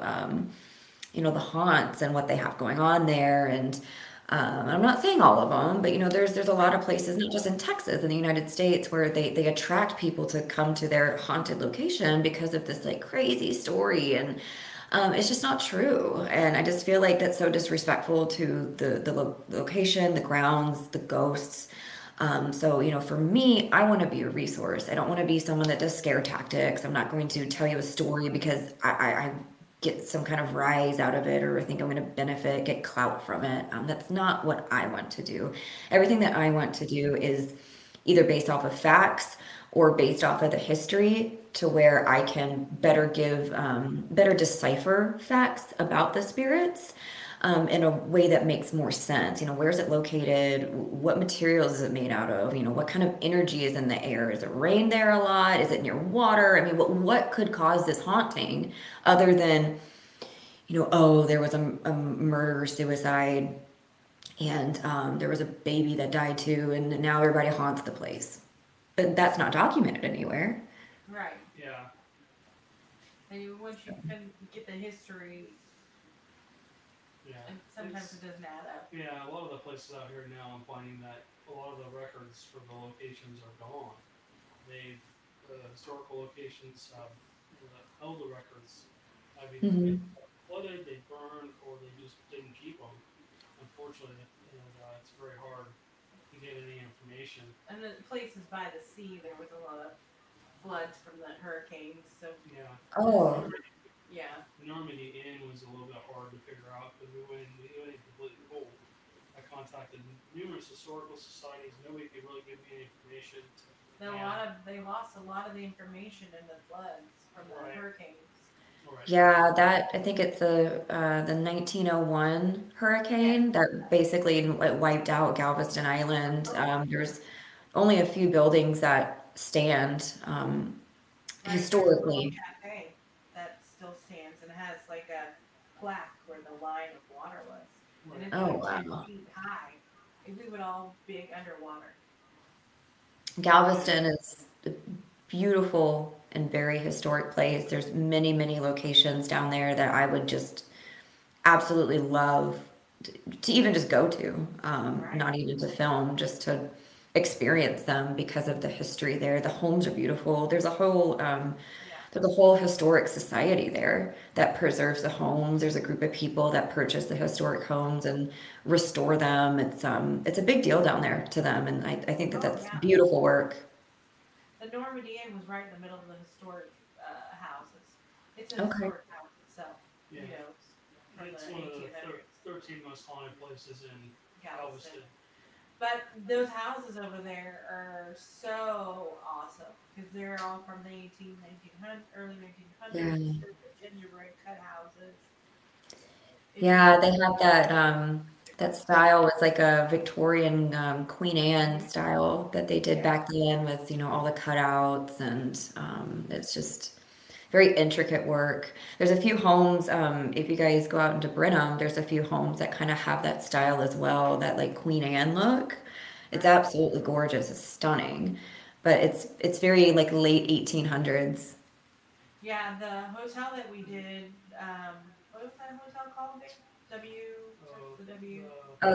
the haunts and what they have going on there. And I'm not saying all of them, but there's a lot of places, not just in Texas, in the United States, where they attract people to come to their haunted location because of this like crazy story, and it's just not true. And I just feel like that's so disrespectful to the location, the grounds, the ghosts. So for me, I want to be a resource. I don't want to be someone that does scare tactics. I'm not going to tell you a story because I get some kind of rise out of it, or I think I'm going to benefit, get clout from it. That's not what I want to do. Everything that I want to do is either based off of facts or based off of the history, to where I can better decipher facts about the spirits in a way that makes more sense. Where is it located? What materials is it made out of? What kind of energy is in the air? Is it rain there a lot? Is it near water? I mean, what could cause this haunting other than, there was a murder, suicide, and there was a baby that died too, and now everybody haunts the place. But that's not documented anywhere. Right. Yeah. And once you can get the history, Yeah. and sometimes it doesn't add up. Yeah, a lot of the places out here now, I'm finding that a lot of the records for the locations are gone. The historical locations held the records. I mean, they flooded, they burned, or they just didn't keep them. Unfortunately, it's very hard to get any information. And the places by the sea, there was a lot of floods from the hurricanes. So Yeah. Oh, yeah. Normandy Inn was a little bit hard to figure out because we went in completely cold. contacted numerous historical societies. Nobody could really give me any information. They lost a lot of the information in the floods from the Right. hurricanes. Right. Yeah, that I think it's the 1901 hurricane that basically wiped out Galveston Island. There's only a few buildings that stand Right, there's a little historically. cafe that still stands and has like a plaque where the line of water was. And Right. it's Oh, like 10 wow. feet high. We would all be underwater. Galveston is a beautiful and very historic place. There's many, many locations down there that I would just absolutely love to even just go to, Right. not even to film, just to experience them because of the history there. The homes are beautiful. Yeah. There's a whole historic society there that preserves the homes. There's a group of people that purchase the historic homes and restore them. It's a big deal down there to them, and I think that Oh, that's yeah. beautiful work. The Normandy Inn was right in the middle of the historic houses. It's a Okay. historic house itself. Yeah. You know, from It's the one of the 1800s. 13 most haunted places in Galveston. Galveston. But those houses over there are so awesome because they're all from the 1900s, early 1900s. Yeah. They're the gingerbread cut houses. It's Yeah, they have that style. It's like a Victorian Queen Anne style that they did Yeah. back then with, all the cutouts, and it's just very intricate work. There's a few homes, if you guys go out into Brenham, there's a few homes that kind of have that style as well, that like Queen Anne look. It's Right. absolutely gorgeous. It's stunning, but it's very like late 1800s. Yeah, the hotel that we did, what was that hotel called again? Oh, The W.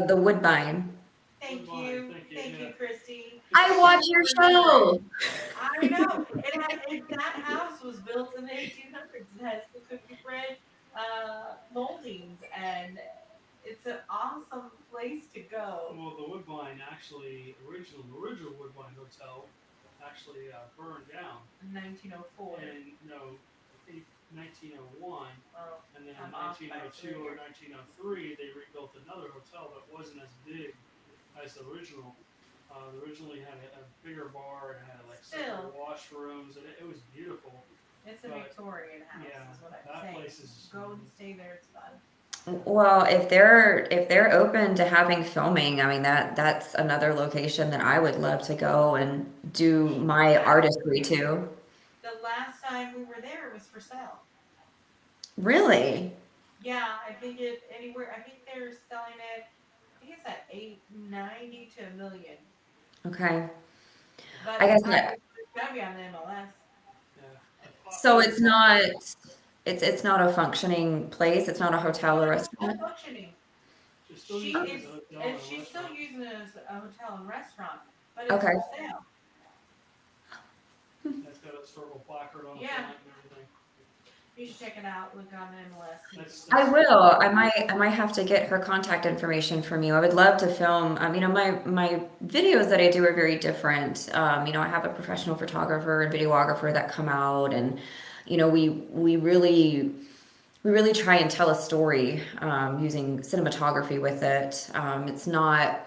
The Woodbine. Thank Woodbine, you. thank you, Thank you, yeah. Christy. I watch your show. I know. That house was built in the 1800s. It has the cookie bread moldings, and it's an awesome place to go. Well, the Woodbine actually, the original Woodbine Hotel actually burned down In 1904. in 1901, Well, and then in I'm off by 1902 3 or years. 1903 they rebuilt another hotel that wasn't as big as the original. They originally had a bigger bar and had like separate Still, washrooms, and it was beautiful. it's a But Victorian house, yeah, is what I'm that saying. place is Go and stay there. It's fun. Well, if they're open to having filming, I mean that's another location that I would love to go and do my artistry to. The last time we were there, it was for sale. Really? Yeah, I think it anywhere. I think they're selling it. I think it's at 890 to a million. Okay. But I guess it's gotta be on the MLS. Yeah. so it's not a functioning place. It's not a hotel or It's still restaurant. functioning. She's still She using it is, as a hotel and and a she's still restaurant. using it as a hotel and restaurant, but it's Okay. for sale. It's got a historical placard on the Yeah. front and everything. You should check it out. Look on the MLS. I will. I might have to get her contact information from you. I would love to film. My videos that I do are very different. I have a professional photographer and videographer that come out, and we really try and tell a story using cinematography with it. It's not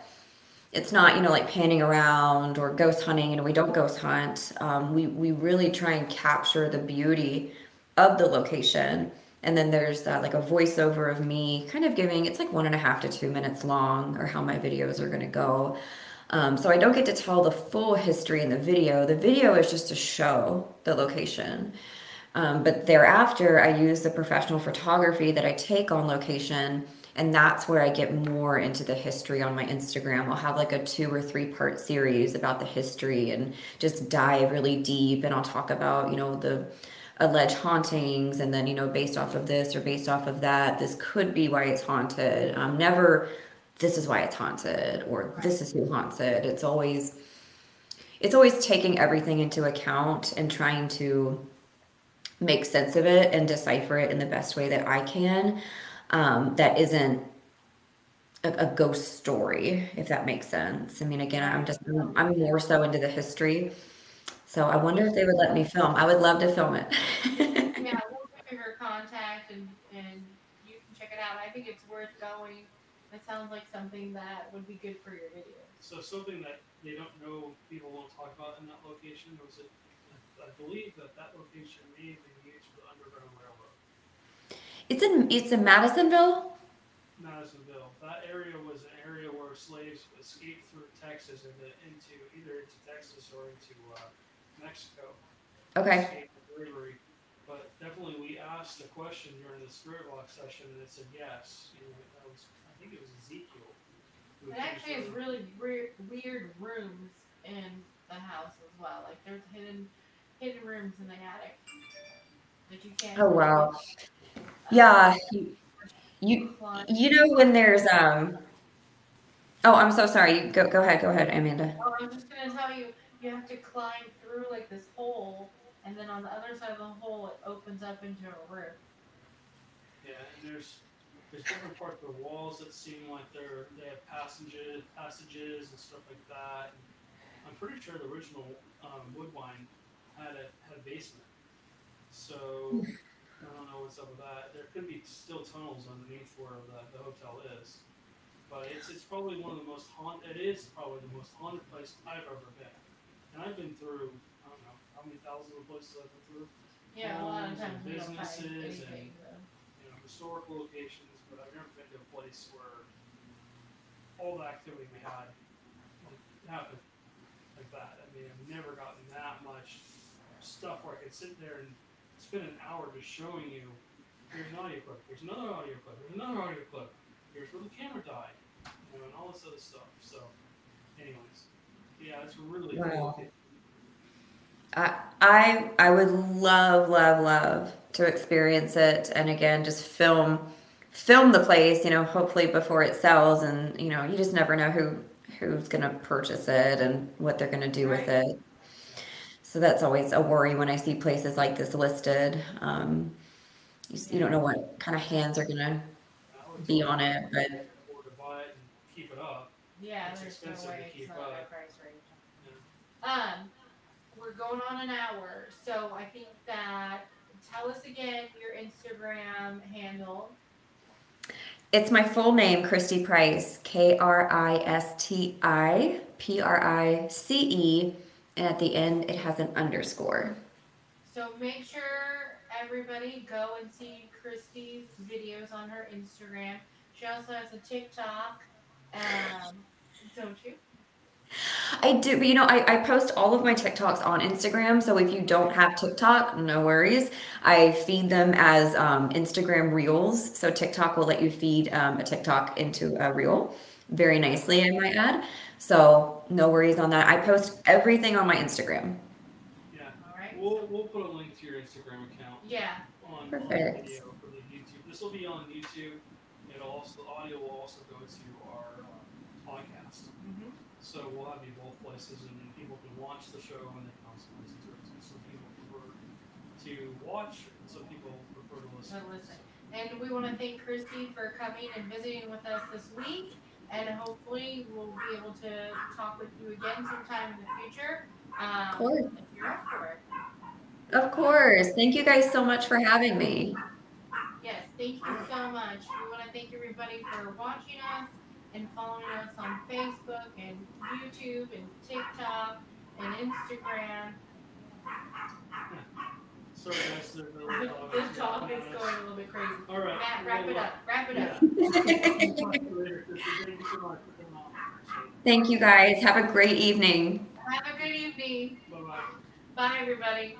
like panning around or ghost hunting. We don't ghost hunt. We really try and capture the beauty of the location. And then there's like a voiceover of me kind of giving, it's like 1.5 to 2 minutes long, or how my videos are going to go. So I don't get to tell the full history in the video. The video is just to show the location. But thereafter, I use the professional photography that I take on location, and that's where I get more into the history on my Instagram. I'll have like a 2 or 3 part series about the history and just dive really deep, and I'll talk about, the alleged hauntings, and then, based off of this or based off of that, this could be why it's haunted. Never, this is why it's haunted, or this is who haunts it. It's always taking everything into account and trying to make sense of it and decipher it in the best way that I can. That isn't a ghost story, if that makes sense. I mean, again, I'm more so into the history. So I wonder if they would let me film. I would love to film it. Yeah, we'll give you her contact, and you can check it out. I think it's worth going. It sounds like something that would be good for your video. So something that they don't know, people won't talk about in that location was it. I believe that location may have been used for the Underground Railroad. It's in Madisonville. Madisonville. That area was an area where slaves escaped through Texas into either into Texas or into Mexico. Okay. Escaped from slavery. But definitely, we asked a question during the spirit box session, and it said yes. You know, that was, I think it was Ezekiel. It actually has really weird rooms in the house as well. Like there's hidden rooms in the attic that you can't. Oh wow. Yeah. You know when there's Oh, I'm so sorry. Go ahead, Amanda. Oh, I'm just gonna tell you, you have to climb through like this hole, and then on the other side of the hole, it opens up into a room. Yeah, and there's different parts of the walls that seem like they have passages and stuff like that. And I'm pretty sure the original Woodbine had a basement. So I don't know what's up with that. There could be still tunnels underneath where the hotel is. But it's probably one of the most haunted. It is probably the most haunted place I've ever been. And I've been through, I don't know how many thousands of places I've been through. Yeah, a lot of times we don't find businesses anything. and historical locations, but I've never been to a place where all the activity we had happened like that. I mean, I've never gotten that much stuff where I could sit there and spend an hour just showing you. Here's an audio clip. Here's another audio clip. Here's another audio clip. Here's where the camera died, you know, and all this other stuff. So, anyways, yeah, it's really Wow. cool. I would love to experience it, and again, just film the place, you know, hopefully before it sells, and you know, you just never know who's gonna purchase it and what they're gonna do with it. So that's always a worry when I see places like this listed. You don't know what kind of hands are gonna be on it, but To buy it and keep it up. Yeah, It's there's expensive no way to it's keep not up. that price range. We're going on an hour, so I think that tell us again your Instagram handle. it's my full name, Kristi Price, Kristi Price, and at the end it has an underscore. So make sure everybody go and see Kristi's videos on her Instagram. She also has a TikTok. Don't you? I do, but you know, I post all of my TikToks on Instagram. So if you don't have TikTok, no worries. I feed them as Instagram Reels. So TikTok will let you feed a TikTok into a Reel very nicely, I might add. So no worries on that. I post everything on my Instagram. Yeah. All right. We'll put a link to your Instagram account. Yeah. On Perfect. the video for the YouTube. This will be on YouTube. The audio will also go to our podcast. Mm-hmm. So we'll have you both places, and people can watch the show and they can also listen to it. Some people prefer to watch, and some people prefer to listen. And we want to thank Kristi for coming and visiting with us this week. And hopefully we'll be able to talk with you again sometime in the future. Of course. If you're up for it. Of course. Thank you guys so much for having me. Yes, thank you so much. We want to thank everybody for watching us and following us on Facebook and YouTube and TikTok and Instagram. Sorry guys, The talk is going a little bit crazy. All right. Matt, wrap it up. Wrap it up. Thank you so much for coming on. Thank you guys. Have a great evening. Have a good evening. Bye-bye. Bye, everybody.